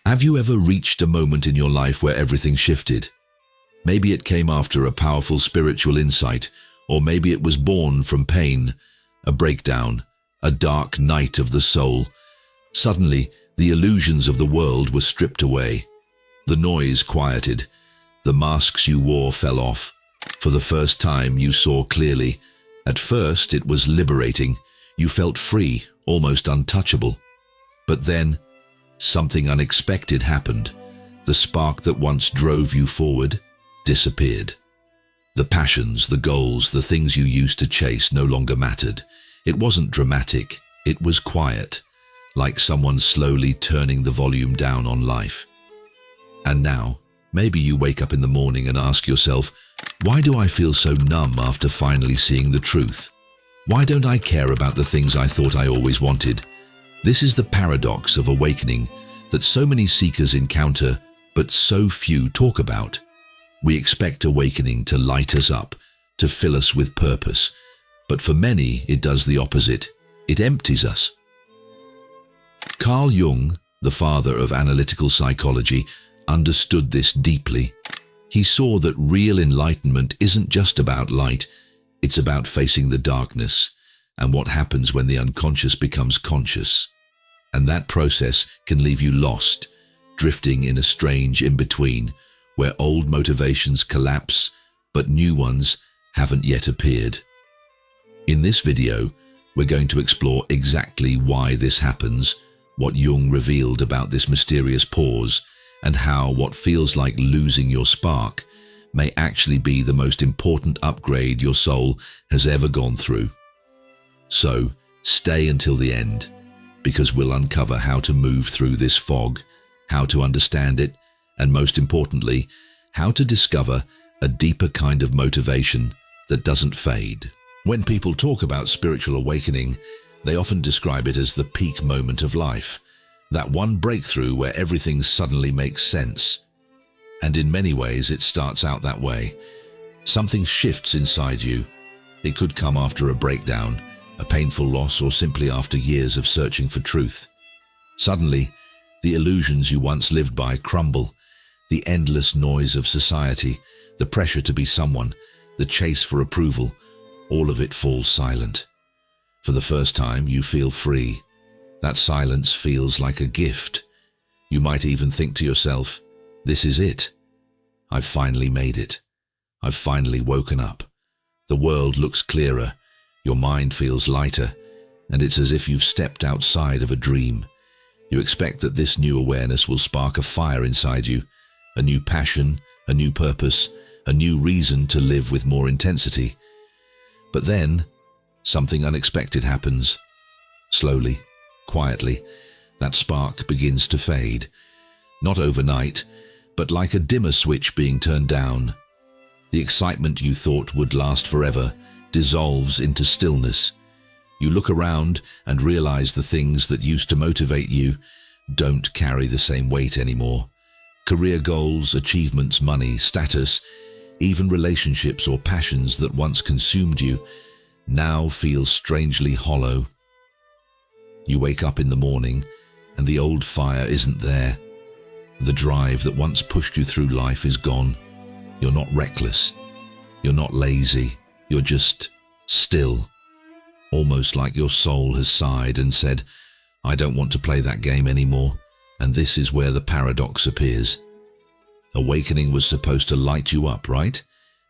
Have you ever reached a moment in your life where everything shifted? Maybe it came after a powerful spiritual insight, or maybe it was born from pain, a breakdown, a dark night of the soul. Suddenly, the illusions of the world were stripped away. The noise quieted. The masks you wore fell off. For the first time, you saw clearly. At first, it was liberating. You felt free, almost untouchable. But then, something unexpected happened. The spark that once drove you forward disappeared. The passions, the goals, the things you used to chase no longer mattered. It wasn't dramatic, it was quiet, like someone slowly turning the volume down on life. And now, maybe you wake up in the morning and ask yourself, why do I feel so numb after finally seeing the truth? Why don't I care about the things I thought I always wanted? This is the paradox of awakening that so many seekers encounter, but so few talk about. We expect awakening to light us up, to fill us with purpose. But for many, it does the opposite. It empties us. Carl Jung, the father of analytical psychology, understood this deeply. He saw that real enlightenment isn't just about light, it's about facing the darkness and what happens when the unconscious becomes conscious. And that process can leave you lost, drifting in a strange in-between, where old motivations collapse, but new ones haven't yet appeared. In this video, we're going to explore exactly why this happens, what Jung revealed about this mysterious pause, and how what feels like losing your spark may actually be the most important upgrade your soul has ever gone through. So, stay until the end, because we'll uncover how to move through this fog, how to understand it, and most importantly, how to discover a deeper kind of motivation that doesn't fade. When people talk about spiritual awakening, they often describe it as the peak moment of life, that one breakthrough where everything suddenly makes sense. And in many ways, it starts out that way. Something shifts inside you. It could come after a breakdown, a painful loss, or simply after years of searching for truth. Suddenly, the illusions you once lived by crumble. The endless noise of society, the pressure to be someone, the chase for approval, all of it falls silent. For the first time, you feel free. That silence feels like a gift. You might even think to yourself, this is it. I've finally made it. I've finally woken up. The world looks clearer. Your mind feels lighter, and it's as if you've stepped outside of a dream. You expect that this new awareness will spark a fire inside you, a new passion, a new purpose, a new reason to live with more intensity. But then, something unexpected happens. Slowly, quietly, that spark begins to fade. Not overnight, but like a dimmer switch being turned down. The excitement you thought would last forever dissolves into stillness. You look around and realize the things that used to motivate you don't carry the same weight anymore. Career goals, achievements, money, status, even relationships or passions that once consumed you now feel strangely hollow. You wake up in the morning and the old fire isn't there. The drive that once pushed you through life is gone. You're not reckless. You're not lazy. You're just still. Almost like your soul has sighed and said, I don't want to play that game anymore. And this is where the paradox appears. Awakening was supposed to light you up, right?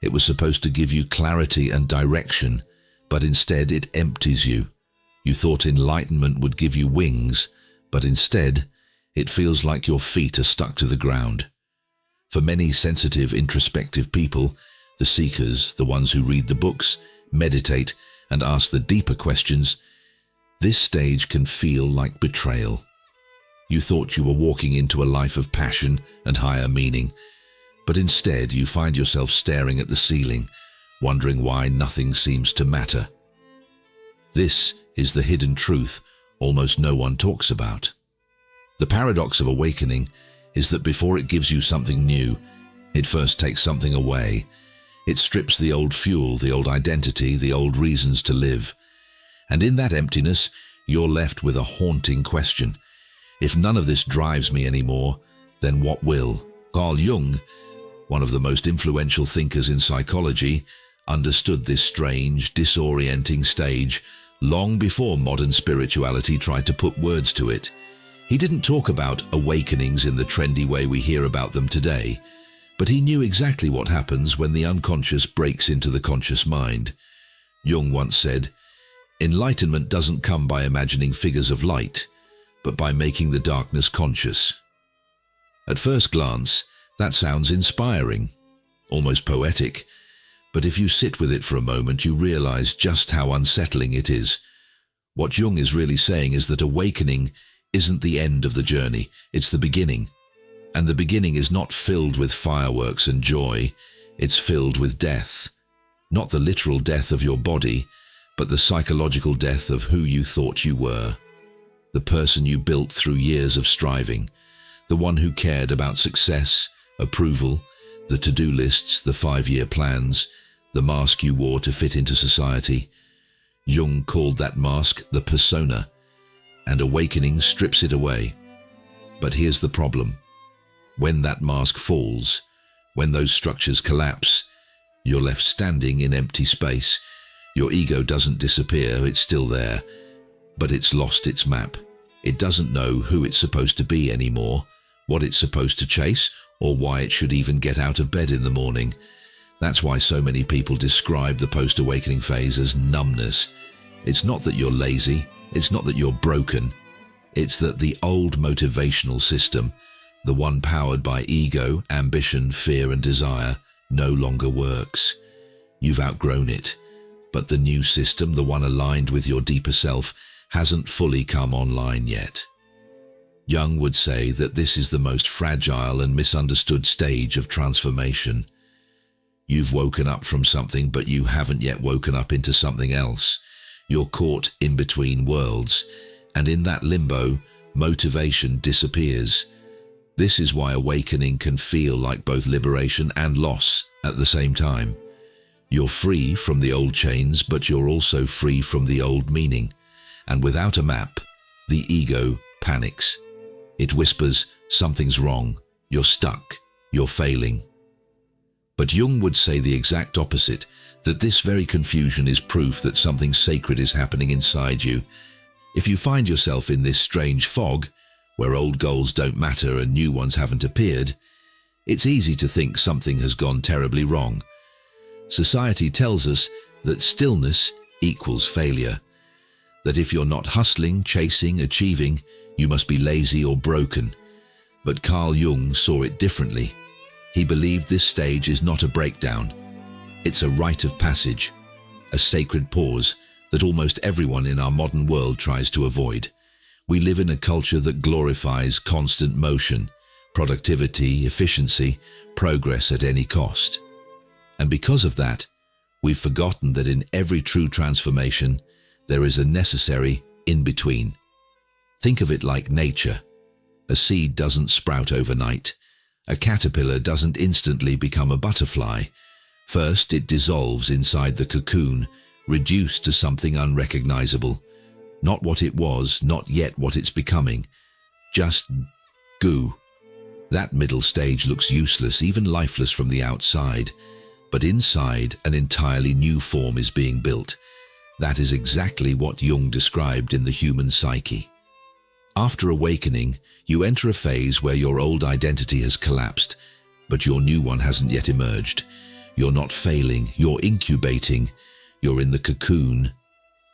It was supposed to give you clarity and direction, but instead it empties you. You thought enlightenment would give you wings, but instead it feels like your feet are stuck to the ground. For many sensitive, introspective people, the seekers, the ones who read the books, meditate, and ask the deeper questions, this stage can feel like betrayal. You thought you were walking into a life of passion and higher meaning, but instead you find yourself staring at the ceiling, wondering why nothing seems to matter. This is the hidden truth almost no one talks about. The paradox of awakening is that before it gives you something new, it first takes something away. It strips the old fuel, the old identity, the old reasons to live. And in that emptiness, you're left with a haunting question. If none of this drives me anymore, then what will? Carl Jung, one of the most influential thinkers in psychology, understood this strange, disorienting stage long before modern spirituality tried to put words to it. He didn't talk about awakenings in the trendy way we hear about them today, but he knew exactly what happens when the unconscious breaks into the conscious mind. Jung once said, "Enlightenment doesn't come by imagining figures of light, but by making the darkness conscious." At first glance, that sounds inspiring, almost poetic, but if you sit with it for a moment, you realize just how unsettling it is. What Jung is really saying is that awakening isn't the end of the journey, it's the beginning. And the beginning is not filled with fireworks and joy, it's filled with death. Not the literal death of your body, but the psychological death of who you thought you were. The person you built through years of striving, the one who cared about success, approval, the to-do lists, the 5-year plans, the mask you wore to fit into society. Jung called that mask the persona, and awakening strips it away. But here's the problem. When that mask falls, when those structures collapse, you're left standing in empty space. Your ego doesn't disappear, it's still there, but it's lost its map. It doesn't know who it's supposed to be anymore, what it's supposed to chase, or why it should even get out of bed in the morning. That's why so many people describe the post-awakening phase as numbness. It's not that you're lazy, it's not that you're broken, it's that the old motivational system, the one powered by ego, ambition, fear and desire, no longer works. You've outgrown it, but the new system, the one aligned with your deeper self, hasn't fully come online yet. Jung would say that this is the most fragile and misunderstood stage of transformation. You've woken up from something, but you haven't yet woken up into something else. You're caught in between worlds, and in that limbo, motivation disappears. This is why awakening can feel like both liberation and loss at the same time. You're free from the old chains, but you're also free from the old meaning. And without a map, the ego panics. It whispers, something's wrong, you're stuck, you're failing. But Jung would say the exact opposite, that this very confusion is proof that something sacred is happening inside you. If you find yourself in this strange fog, where old goals don't matter and new ones haven't appeared, it's easy to think something has gone terribly wrong. Society tells us that stillness equals failure, that if you're not hustling, chasing, achieving, you must be lazy or broken. But Carl Jung saw it differently. He believed this stage is not a breakdown. It's a rite of passage, a sacred pause that almost everyone in our modern world tries to avoid. We live in a culture that glorifies constant motion, productivity, efficiency, progress at any cost. And because of that, we've forgotten that in every true transformation, there is a necessary in-between. Think of it like nature. A seed doesn't sprout overnight. A caterpillar doesn't instantly become a butterfly. First, it dissolves inside the cocoon, reduced to something unrecognizable. Not what it was, not yet what it's becoming. Just goo. That middle stage looks useless, even lifeless from the outside. But inside, an entirely new form is being built. That is exactly what Jung described in the human psyche. After awakening, you enter a phase where your old identity has collapsed, but your new one hasn't yet emerged. You're not failing, you're incubating, you're in the cocoon.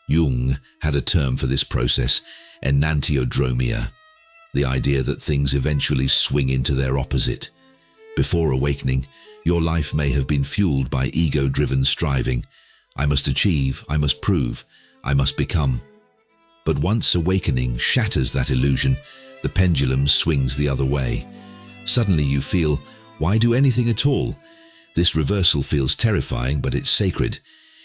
Jung had a term for this process, enantiodromia, the idea that things eventually swing into their opposite. Before awakening, your life may have been fueled by ego-driven striving. I must achieve, I must prove, I must become. But once awakening shatters that illusion, the pendulum swings the other way. Suddenly you feel, why do anything at all? This reversal feels terrifying, but it's sacred.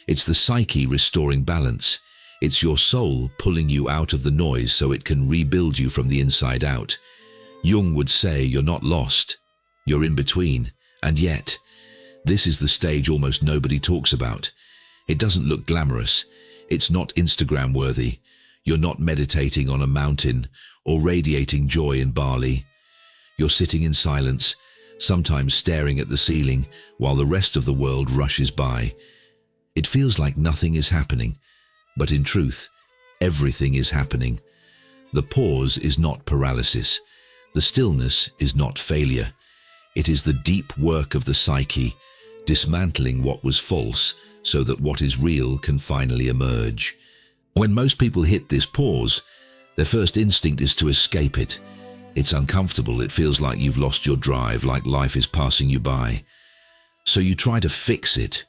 It's the psyche restoring balance. It's your soul pulling you out of the noise so it can rebuild you from the inside out. Jung would say you're not lost, you're in between, and yet This is the stage almost nobody talks about. It doesn't look glamorous. It's not Instagram worthy. You're not meditating on a mountain or radiating joy in Bali. You're sitting in silence, sometimes staring at the ceiling while the rest of the world rushes by. It feels like nothing is happening, but in truth, everything is happening. The pause is not paralysis. The stillness is not failure. It is the deep work of the psyche, dismantling what was false so that what is real can finally emerge. When most people hit this pause, their first instinct is to escape it. It's uncomfortable. It feels like you've lost your drive, like life is passing you by. So you try to fix it.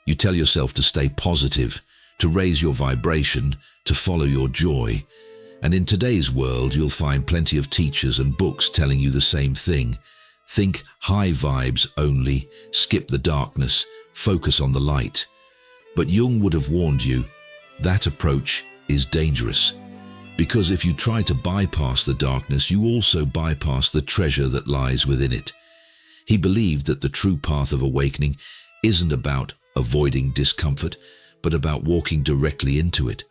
You tell yourself to stay positive, to raise your vibration, to follow your joy. And in today's world, you'll find plenty of teachers and books telling you the same thing. Think high vibes only, skip the darkness, focus on the light. But Jung would have warned you, that approach is dangerous. Because if you try to bypass the darkness, you also bypass the treasure that lies within it. He believed that the true path of awakening isn't about avoiding discomfort, but about walking directly into it.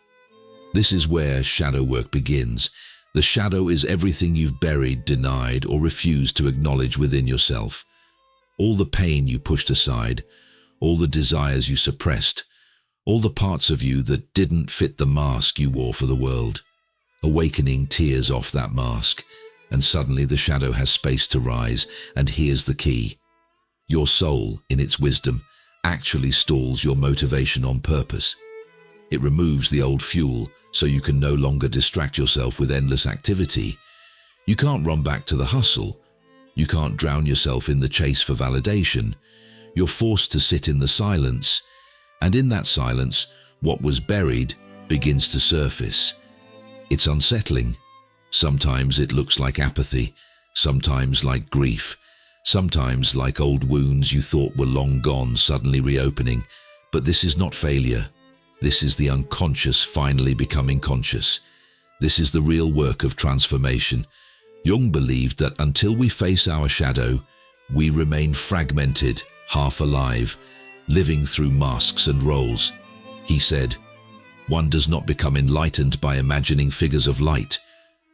This is where shadow work begins. The shadow is everything you've buried, denied, or refused to acknowledge within yourself. All the pain you pushed aside, all the desires you suppressed, all the parts of you that didn't fit the mask you wore for the world. Awakening tears off that mask, and suddenly the shadow has space to rise, and here's the key. Your soul, in its wisdom, actually stalls your motivation on purpose. It removes the old fuel, so you can no longer distract yourself with endless activity. You can't run back to the hustle. You can't drown yourself in the chase for validation. You're forced to sit in the silence, and in that silence, what was buried begins to surface. It's unsettling. Sometimes it looks like apathy, sometimes like grief, sometimes like old wounds you thought were long gone suddenly reopening. But this is not failure. This is the unconscious finally becoming conscious. This is the real work of transformation. Jung believed that until we face our shadow, we remain fragmented, half alive, living through masks and roles. He said, one does not become enlightened by imagining figures of light,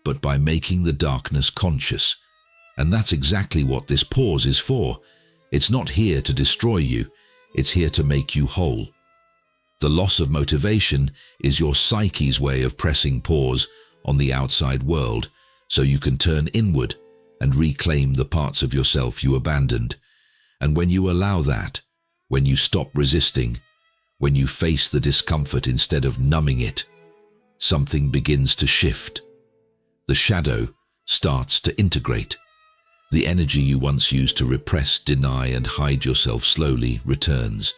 but by making the darkness conscious. And that's exactly what this pause is for. It's not here to destroy you. It's here to make you whole. The loss of motivation is your psyche's way of pressing pause on the outside world so you can turn inward and reclaim the parts of yourself you abandoned. And when you allow that, when you stop resisting, when you face the discomfort instead of numbing it, something begins to shift. The shadow starts to integrate. The energy you once used to repress, deny, and hide yourself slowly returns.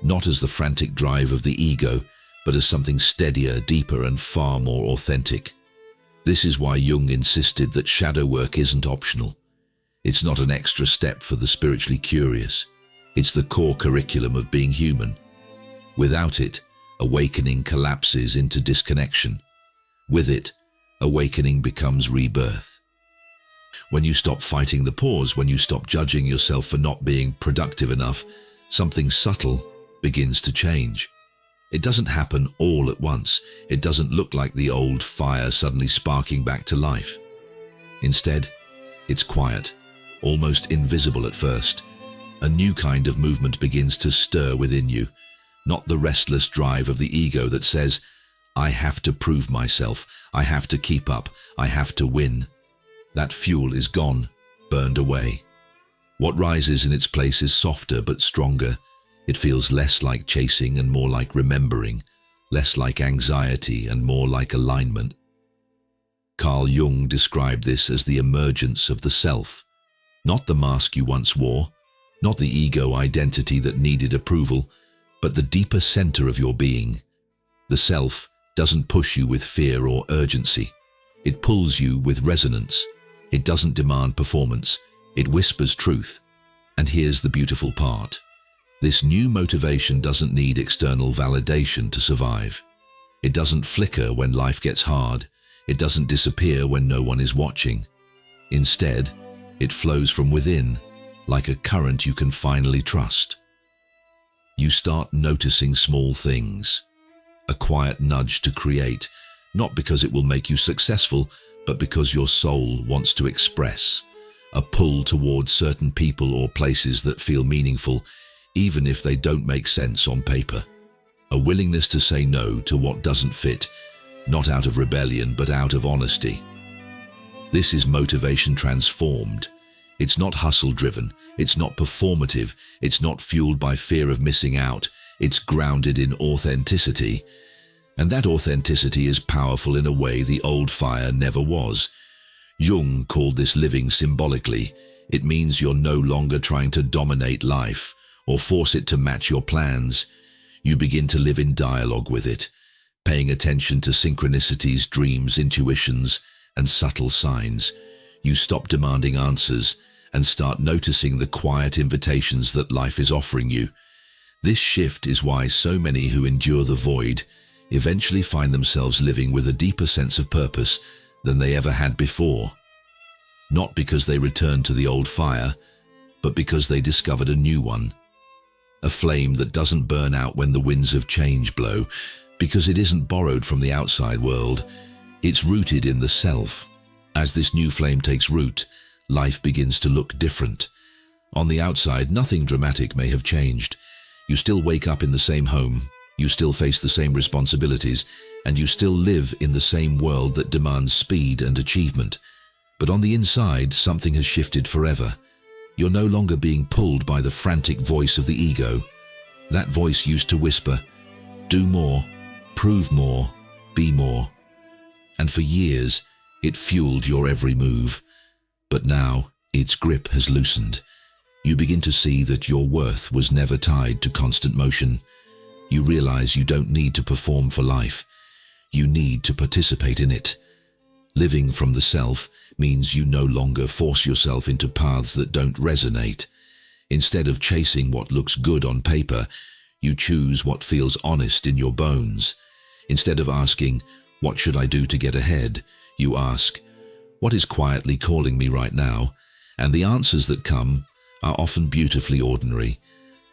Not as the frantic drive of the ego, but as something steadier, deeper, and far more authentic. This is why Jung insisted that shadow work isn't optional. It's not an extra step for the spiritually curious. It's the core curriculum of being human. Without it, awakening collapses into disconnection. With it, awakening becomes rebirth. When you stop fighting the pause, when you stop judging yourself for not being productive enough, something subtle begins to change. It doesn't happen all at once. It doesn't look like the old fire suddenly sparking back to life. Instead, it's quiet, almost invisible at first. A new kind of movement begins to stir within you, not the restless drive of the ego that says, I have to prove myself, I have to keep up, I have to win. That fuel is gone, burned away. What rises in its place is softer but stronger. It feels less like chasing and more like remembering, less like anxiety and more like alignment. Carl Jung described this as the emergence of the self, not the mask you once wore, not the ego identity that needed approval, but the deeper center of your being. The self doesn't push you with fear or urgency. It pulls you with resonance. It doesn't demand performance. It whispers truth. And here's the beautiful part. This new motivation doesn't need external validation to survive. It doesn't flicker when life gets hard. It doesn't disappear when no one is watching. Instead, it flows from within, like a current you can finally trust. You start noticing small things. A quiet nudge to create, not because it will make you successful, but because your soul wants to express. A pull towards certain people or places that feel meaningful, even if they don't make sense on paper. A willingness to say no to what doesn't fit, not out of rebellion, but out of honesty. This is motivation transformed. It's not hustle-driven, it's not performative, it's not fueled by fear of missing out, it's grounded in authenticity. And that authenticity is powerful in a way the old fire never was. Jung called this living symbolically. It means you're no longer trying to dominate life or force it to match your plans. You begin to live in dialogue with it, paying attention to synchronicities, dreams, intuitions, and subtle signs. You stop demanding answers and start noticing the quiet invitations that life is offering you. This shift is why so many who endure the void eventually find themselves living with a deeper sense of purpose than they ever had before. Not because they returned to the old fire, but because they discovered a new one. A flame that doesn't burn out when the winds of change blow, because it isn't borrowed from the outside world. It's rooted in the self. As this new flame takes root, life begins to look different. On the outside, nothing dramatic may have changed. You still wake up in the same home, you still face the same responsibilities, and you still live in the same world that demands speed and achievement. But on the inside, something has shifted forever. You're no longer being pulled by the frantic voice of the ego. That voice used to whisper, "Do more, prove more, be more." And for years, it fueled your every move. But now, its grip has loosened. You begin to see that your worth was never tied to constant motion. You realize you don't need to perform for life. You need to participate in it. Living from the self means you no longer force yourself into paths that don't resonate. Instead of chasing what looks good on paper, you choose what feels honest in your bones. Instead of asking, "What should I do to get ahead?" you ask, "What is quietly calling me right now?" And the answers that come are often beautifully ordinary.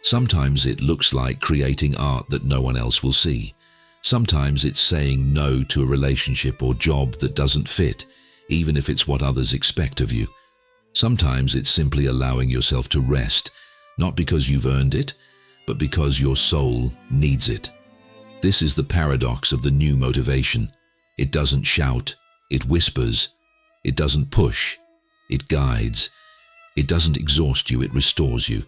Sometimes it looks like creating art that no one else will see. Sometimes it's saying no to a relationship or job that doesn't fit, even if it's what others expect of you. Sometimes it's simply allowing yourself to rest, not because you've earned it, but because your soul needs it. This is the paradox of the new motivation. It doesn't shout, it whispers. It doesn't push, it guides. It doesn't exhaust you, it restores you.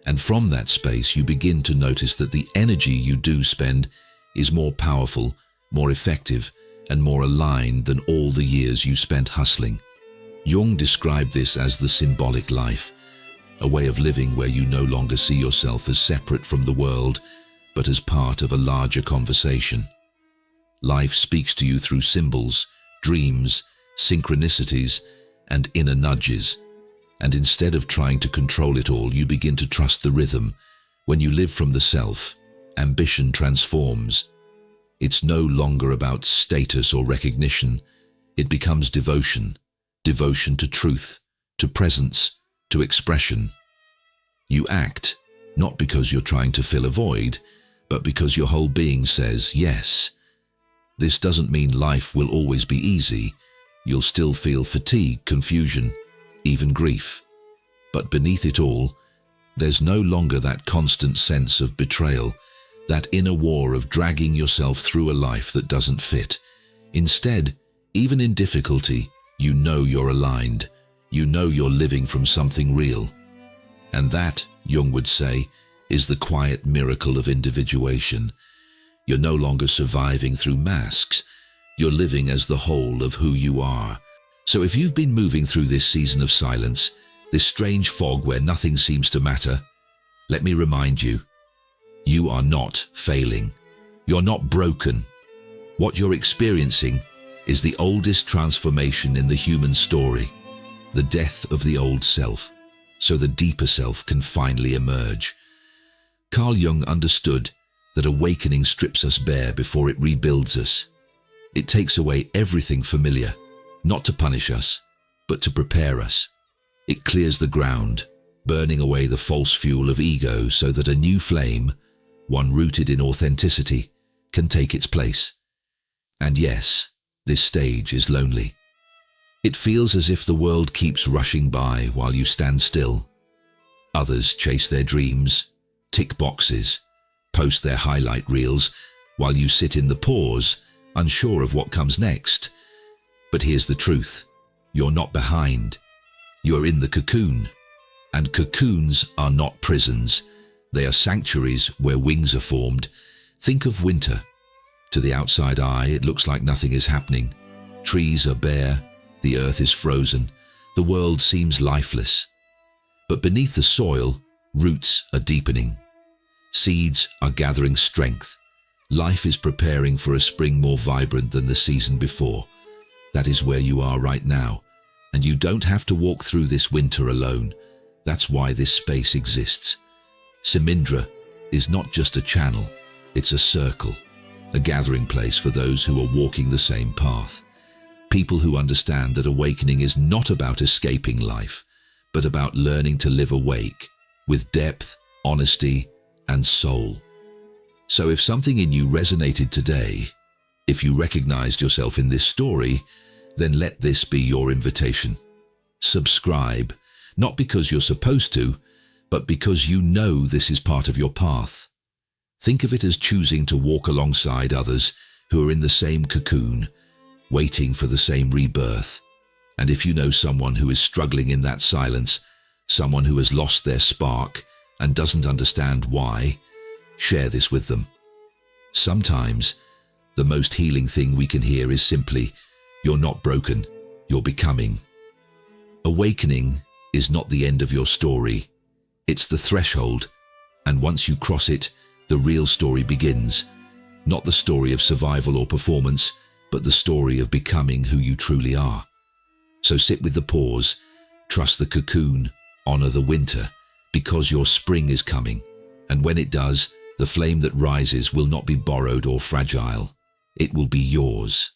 And from that space, you begin to notice that the energy you do spend is more powerful, more effective, and more aligned than all the years you spent hustling. Jung described this as the symbolic life, a way of living where you no longer see yourself as separate from the world, but as part of a larger conversation. Life speaks to you through symbols, dreams, synchronicities, and inner nudges. And instead of trying to control it all, you begin to trust the rhythm. When you live from the self, ambition transforms. It's no longer about status or recognition. It becomes devotion. Devotion to truth, to presence, to expression. You act, not because you're trying to fill a void, but because your whole being says yes. This doesn't mean life will always be easy. You'll still feel fatigue, confusion, even grief. But beneath it all, there's no longer that constant sense of betrayal, that inner war of dragging yourself through a life that doesn't fit. Instead, even in difficulty, you know you're aligned. You know you're living from something real. And that, Jung would say, is the quiet miracle of individuation. You're no longer surviving through masks. You're living as the whole of who you are. So if you've been moving through this season of silence, this strange fog where nothing seems to matter, let me remind you, you are not failing. You're not broken. What you're experiencing is the oldest transformation in the human story, the death of the old self, so the deeper self can finally emerge. Carl Jung understood that awakening strips us bare before it rebuilds us. It takes away everything familiar, not to punish us, but to prepare us. It clears the ground, burning away the false fuel of ego so that a new flame, one rooted in authenticity, can take its place. And yes, this stage is lonely. It feels as if the world keeps rushing by while you stand still. Others chase their dreams, tick boxes, post their highlight reels, while you sit in the pause, unsure of what comes next. But here's the truth. You're not behind. You're in the cocoon. And cocoons are not prisons. They are sanctuaries where wings are formed. Think of winter. To the outside eye, it looks like nothing is happening. Trees are bare, the earth is frozen, the world seems lifeless. But beneath the soil, roots are deepening. Seeds are gathering strength. Life is preparing for a spring more vibrant than the season before. That is where you are right now, and you don't have to walk through this winter alone. That's why this space exists. Simindra is not just a channel, it's a circle, a gathering place for those who are walking the same path. People who understand that awakening is not about escaping life, but about learning to live awake, with depth, honesty, and soul. So if something in you resonated today, if you recognized yourself in this story, then let this be your invitation. Subscribe, not because you're supposed to, but because you know this is part of your path. Think of it as choosing to walk alongside others who are in the same cocoon, waiting for the same rebirth. And if you know someone who is struggling in that silence, someone who has lost their spark and doesn't understand why, share this with them. Sometimes, the most healing thing we can hear is simply, "You're not broken, you're becoming." Awakening is not the end of your story. It's the threshold, and once you cross it, the real story begins. Not the story of survival or performance, but the story of becoming who you truly are. So sit with the pause, trust the cocoon, honor the winter, because your spring is coming. And when it does, the flame that rises will not be borrowed or fragile. It will be yours.